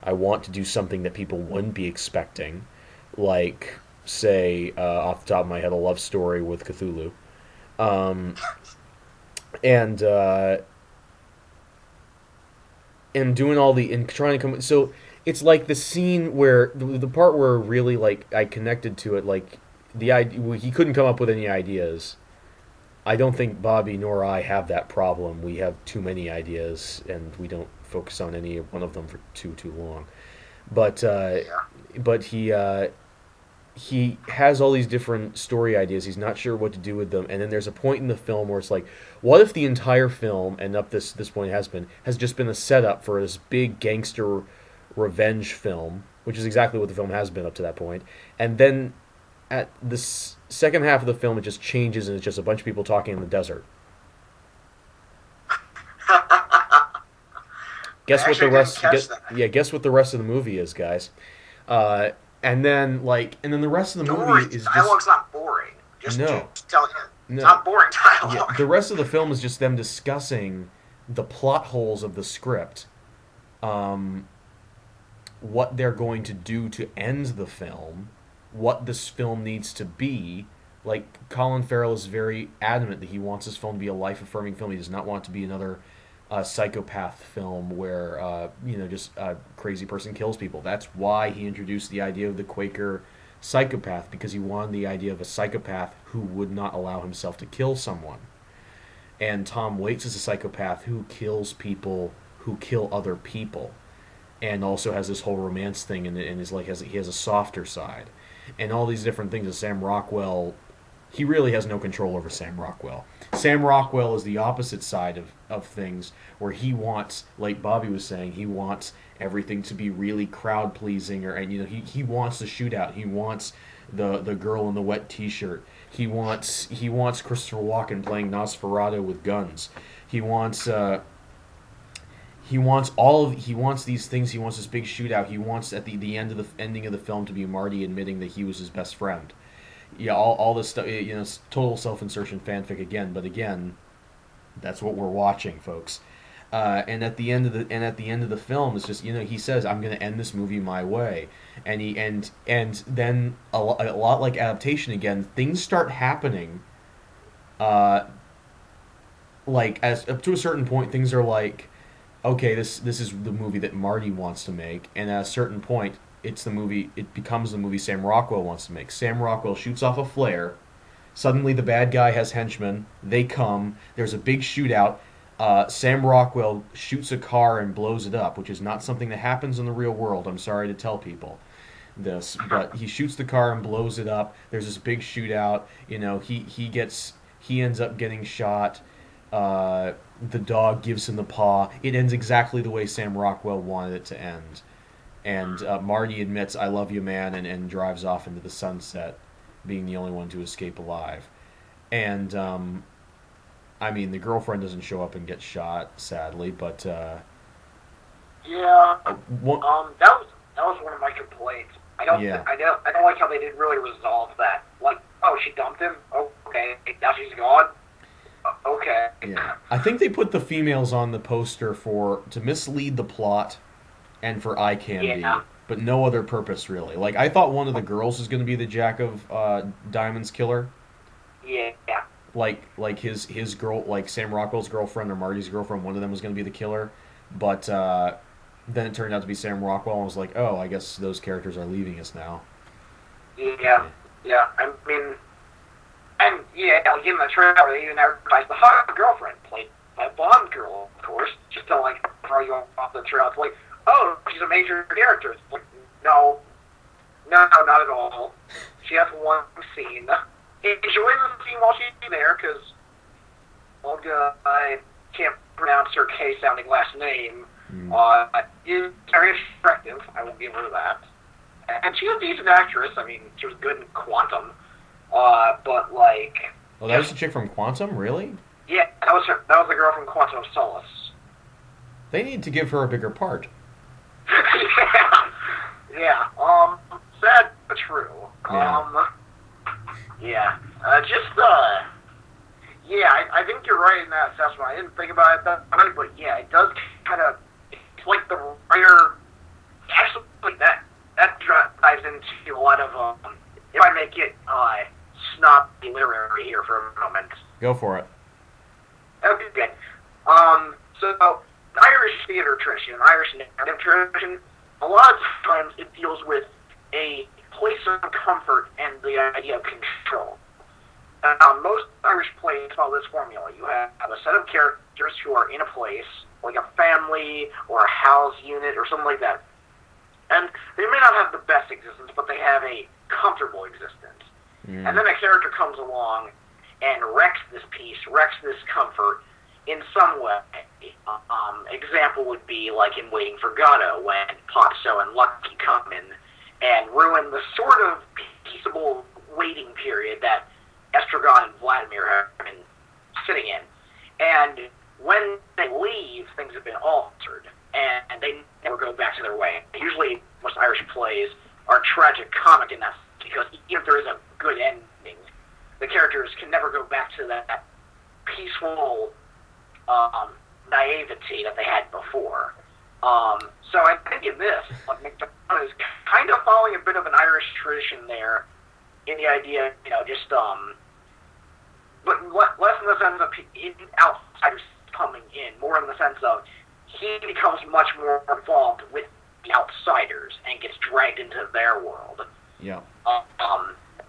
I want to do something that people wouldn't be expecting, like, say, off the top of my head, a love story with Cthulhu. Um, and and doing all the and trying to come. So it's like the scene where the part where really like I connected to it. Like the idea, he couldn't come up with any ideas. I don't think Bobby nor I have that problem. We have too many ideas, and we don't focus on any one of them for too long. But Yeah. but he has all these different story ideas. He's not sure what to do with them, and then there's a point in the film where it's like, what if the entire film, and up this point has just been a setup for this big gangster revenge film, which is exactly what the film has been up to that point, and then at the second half of the film, it just changes and it's just a bunch of people talking in the desert. Guess what the Actually, I didn't rest? catch that. Guess what the rest of the movie is, guys. Uh, and then the rest of the Don't movie worry, is just dialogue's not boring. no, Just telling you, it's no. not boring Yeah, dialogue. the rest of the film is just them discussing the plot holes of the script, um, what they're going to do to end the film, what this film needs to be. Like Colin Farrell is very adamant that he wants this film to be a life affirming film. He does not want it to be another psychopath film where just a crazy person kills people. That's why he introduced the idea of the Quaker psychopath, because he wanted the idea of a psychopath who would not allow himself to kill someone. And Tom Waits is a psychopath who kills people who kill other people, and also has this whole romance thing, and is like he has a softer side, and all these different things. That Sam Rockwell, he really has no control over Sam Rockwell. Sam Rockwell is the opposite side of things, where he wants, like Bobby was saying, he wants everything to be really crowd pleasing, and he wants the shootout. He wants the girl in the wet T-shirt. He wants Christopher Walken playing Nosferatu with guns. He wants he wants these things. He wants this big shootout. He wants at the end of the ending of the film to be Marty admitting that he was his best friend. Yeah, all this stuff. It's total self insertion fanfic again. But again, that's what we're watching, folks. And at the end of the film, it's just he says, "I'm going to end this movie my way," and then a lot like adaptation again, things start happening. Uh, like as up to a certain point, things are like, okay, this is the movie that Marty wants to make, and at a certain point, it becomes the movie Sam Rockwell wants to make. Sam Rockwell shoots off a flare. Suddenly, the bad guy has henchmen. They come. There's a big shootout. Sam Rockwell shoots a car and blows it up, which is not something that happens in the real world. I'm sorry to tell people this, but he shoots the car and blows it up. There's this big shootout. He ends up getting shot. The dog gives him the paw. It ends exactly the way Sam Rockwell wanted it to end. And Marty admits, "I love you, man," and drives off into the sunset, being the only one to escape alive. And I mean, the girlfriend doesn't show up and get shot, sadly, but Yeah. one, That was one of my complaints. yeah, I don't like how they didn't really resolve that. Like, oh, she dumped him. Okay, now she's gone. Okay. yeah. I think they put the females on the poster to mislead the plot and for eye candy, Yeah. but no other purpose really. Like I thought one of the girls was going to be the Jack of Diamonds killer, Yeah. like his girl, like Sam Rockwell's girlfriend or Marty's girlfriend. One of them was going to be the killer, but then it turned out to be Sam Rockwell, and I was like, oh, I guess those characters are leaving us now. Yeah. Yeah. Yeah. I mean, and yeah, like in the trailer, they even advertised the hot girlfriend played by a Bond girl, of course, just to like throw you off the trail. It's like, oh, she's a major character. It's like, no, no, not at all. She has one scene. Enjoy the scene while she's there, because I can't pronounce her K-sounding last name. Mm. Is very attractive. I will give her that. And she's a decent actress. I mean, she was good in Quantum. But like, Oh, that was the chick from Quantum, really? yeah, that was her. That was the girl from Quantum of Solace. They need to give her a bigger part. Yeah, yeah. Sad but true. Yeah. Yeah. Yeah. I think you're right in that assessment. I didn't think about it that way, but yeah, it does kind of. It's like the writer dives into a lot of, if I may get snobby literary here for a moment. Go for it. Okay, good. So, the Irish theater tradition, Irish narrative tradition, a lot of times it deals with a place of comfort and the idea of control. Most Irish plays follow this formula. You have a set of characters who are in a place, like a family or a house unit or something like that. And they may not have the best existence, but they have a comfortable existence. And then a character comes along and wrecks this peace, wrecks this comfort in some way. Example would be like in Waiting for Godot, when Potso and Lucky come in and ruin the sort of peaceable waiting period that Estragon and Vladimir have been sitting in. And when they leave, things have been altered, and they never go back to their way. Usually, most Irish plays are tragic comic in that, because even if there is a good ending, the characters can never go back to that peaceful naivety that they had before. So I think in this, like, McDonough is kind of following a bit of an Irish tradition there, in the idea, just, but less in the sense of outsiders coming in, more in the sense of he becomes much more involved with the outsiders and gets dragged into their world. Yeah.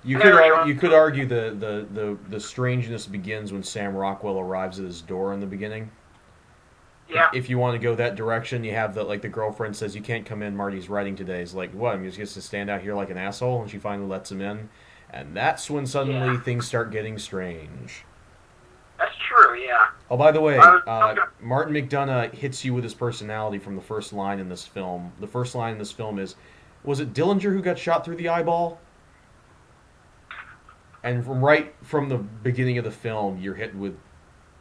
You could argue the strangeness begins when Sam Rockwell arrives at his door in the beginning. Yeah. If you want to go that direction, you have the girlfriend says, "You can't come in, Marty's writing today." He's like, "What? I'm just going to stand out here like an asshole?" And she finally lets him in. And that's when suddenly things start getting strange. That's true, yeah. Oh, by the way, Martin McDonough hits you with his personality from the first line in this film. The first line in this film is, was it Dillinger who got shot through the eyeball? And right from the beginning of the film, you're hit with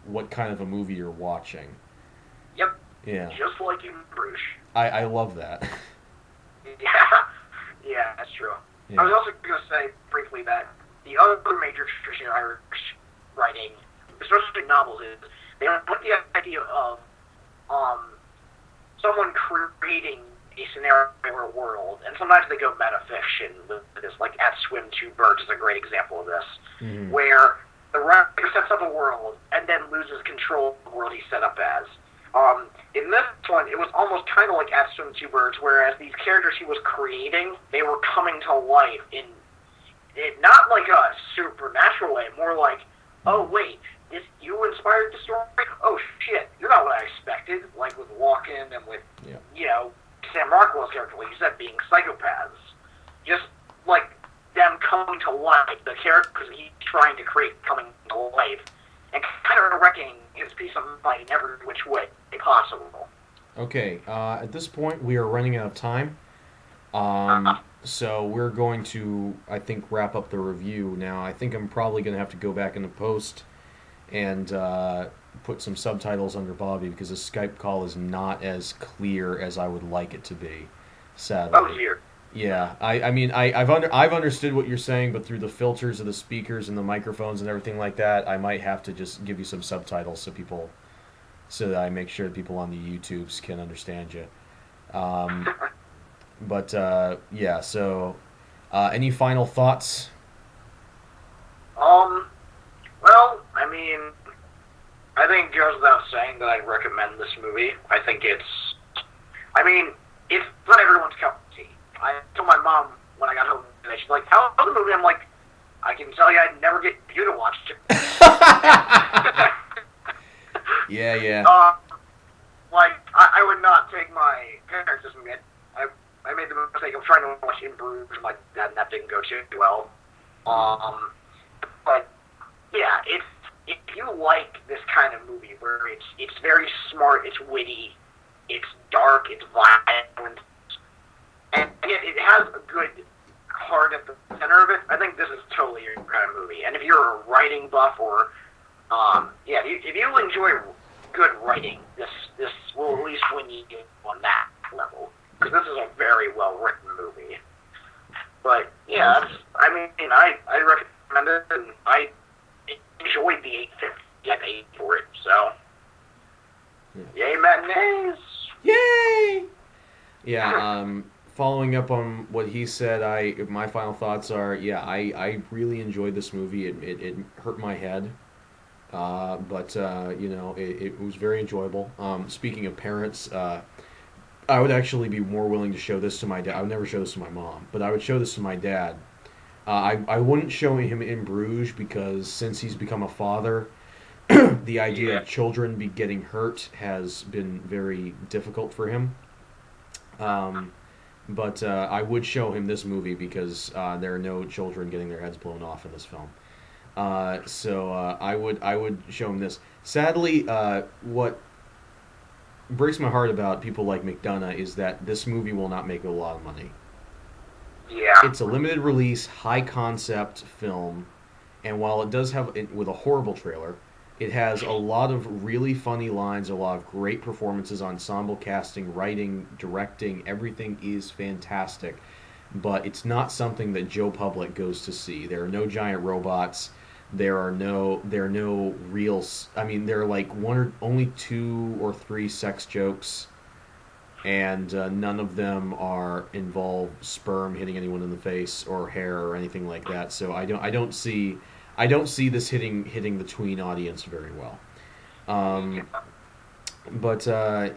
what kind of a movie you're watching. Yep. Yeah. Just like in Bruges. I love that. Yeah, that's true. Yeah. I was also going to say briefly that the other major tradition in Irish writing, especially novels, is they put the idea of someone creating a scenario or world, and sometimes they go metafiction with this, like At Swim Two Birds is a great example of this, where the writer sets up a world and then loses control of the world he set up as. In this one, it was almost kind of like At Swim Two Birds, whereas these characters he was creating, they were coming to life in not like a supernatural way, more like, oh wait, you inspired the story? Oh shit, you're not what I expected, like with Walken and with, Sam Rockwell's character, like you said, being psychopaths. Just like them coming to life, the characters he's trying to create coming to life, and kind of wrecking his peace of mind in every which way possible. Okay, at this point we are running out of time. So we're going to, I think, wrap up the review now. I think I'm probably going to have to go back in the post and put some subtitles under Bobby, because the Skype call is not as clear as I would like it to be, sadly. Oh dear. Yeah, I've understood what you're saying, but through the filters of the speakers and the microphones and everything like that, I might have to just give you some subtitles so that I make sure that people on the YouTubes can understand you. But yeah, so any final thoughts? Well, I think goes without saying that I recommend this movie. I think it's not everyone's cup of tea. I told my mom when I got home today, she's like, "How's the movie?" I'm like, "I can tell you, I'd never get you to watch it." Yeah. I would not take my parents this movie. I made the mistake of trying to watch In Bruges like that, and that didn't go too well. But yeah, if you like this kind of movie where it's very smart, it's witty, it's dark, it's violent, and yet it has a good heart at the center of it, I think this is totally your kind of movie. And if you're a writing buff, or if you enjoy good writing, this will at least win you on that level, because this is a very well written movie. But yeah, I recommend it, and I enjoyed the 850 I paid for it. So yay matinees! Yay! Yeah. following up on what he said, my final thoughts are, yeah, I really enjoyed this movie. It hurt my head, but it was very enjoyable. Speaking of parents, I would actually be more willing to show this to my dad. I would never show this to my mom, but I would show this to my dad. I wouldn't show him In Bruges because since he's become a father, the idea Yeah. of children be getting hurt has been very difficult for him. Um, but I would show him this movie because there are no children getting their heads blown off in this film. So I would show him this. Sadly, what breaks my heart about people like McDonough is that this movie will not make a lot of money. Yeah. It's a limited release, high concept film, and while it does have it with a horrible trailer, it has a lot of really funny lines, a lot of great performances, ensemble casting, writing, directing. Everything is fantastic, but it's not something that Joe Public goes to see. There are no giant robots. There are no real. I mean, there are like only two or three sex jokes, and none of them are involve sperm hitting anyone in the face or hair or anything like that. So I don't see this hitting the tween audience very well. Um, but I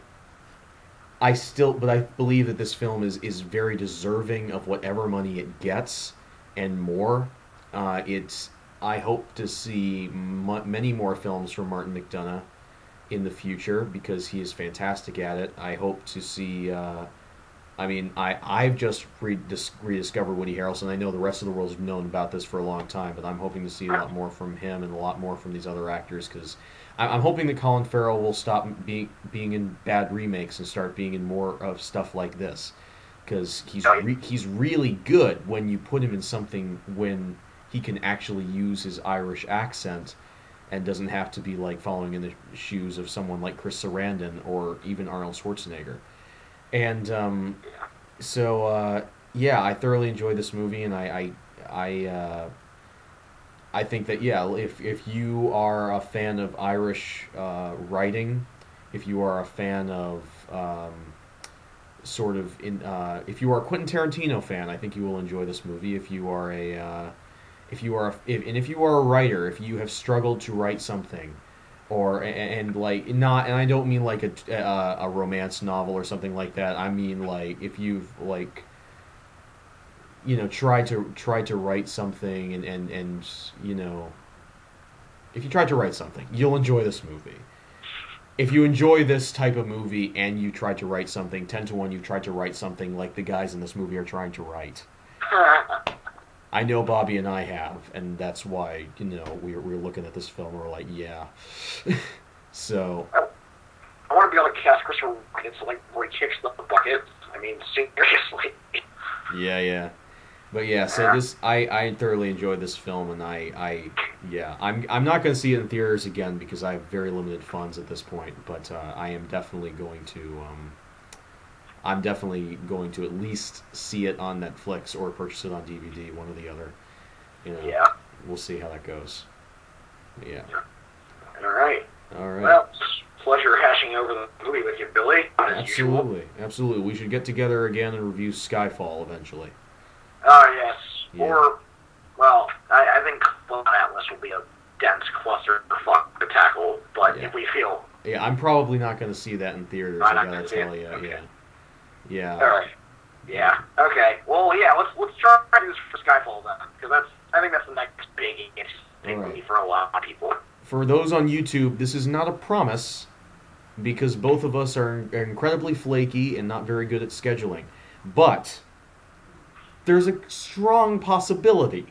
believe that this film is very deserving of whatever money it gets and more. It's I hope to see many more films from Martin McDonagh in the future because he is fantastic at it. I hope to see. I mean, I've just rediscovered Woody Harrelson. I know the rest of the world's known about this for a long time, but I'm hoping to see a lot more from him and a lot more from these other actors because I'm hoping that Colin Farrell will stop being in bad remakes and start being in more of stuff like this because he's really good when you put him in something when he can actually use his Irish accent and doesn't have to be like following in the shoes of someone like Chris Sarandon or even Arnold Schwarzenegger. And yeah, I thoroughly enjoyed this movie, and I think that yeah, if you are a fan of Irish writing, if you are a fan of if you are a Quentin Tarantino fan, I think you will enjoy this movie. If you are if you are a writer, if you have struggled to write something, or and like not, and I don't mean like a romance novel or something like that. I mean like if you've like tried to write something and if you tried to write something, you'll enjoy this movie. If you enjoy this type of movie and you tried to write something, 10 to 1, you've tried to write something like the guys in this movie are trying to write. I know Bobby and I have, and that's why we're looking at this film and we're like, yeah. So I want to be able to cast Christopher Walken so like where he kicks the bucket. I mean, seriously. yeah. But yeah, so this I thoroughly enjoyed this film, and I'm not going to see it in theaters again because I have very limited funds at this point. But I'm definitely going to at least see it on Netflix or purchase it on DVD, one or the other. Yeah. We'll see how that goes. Yeah. All right. All right. Well, pleasure hashing over the movie with you, Billy. As usual. Absolutely. We should get together again and review Skyfall eventually. Oh, yes. Yeah. Or, well, I think Clone Atlas will be a dense cluster to tackle, but Yeah. if we feel... Yeah, I'm probably not going to see that in theaters, Not I gonna gotta see it? tell you. Okay. Yeah. All right. Yeah. Okay. Well, yeah. Let's try to do this for Skyfall then, because I think that's the next big All right. movie for a lot of people. For those on YouTube, this is not a promise because both of us are incredibly flaky and not very good at scheduling. But there's a strong possibility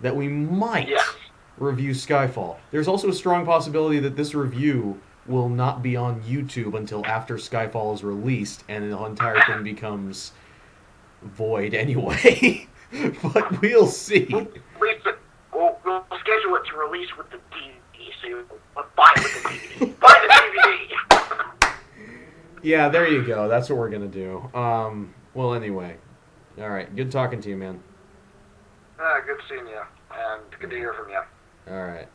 that we might Yes. review Skyfall. There's also a strong possibility that this review will not be on YouTube until after Skyfall is released and the entire thing becomes void anyway. But we'll see. We'll schedule it to release with the DVD, so you buy it with the DVD. Buy the DVD! Yeah, there you go. That's what we're going to do. Well, anyway. All right. Good talking to you, man. Good seeing you, and good to hear from you. All right.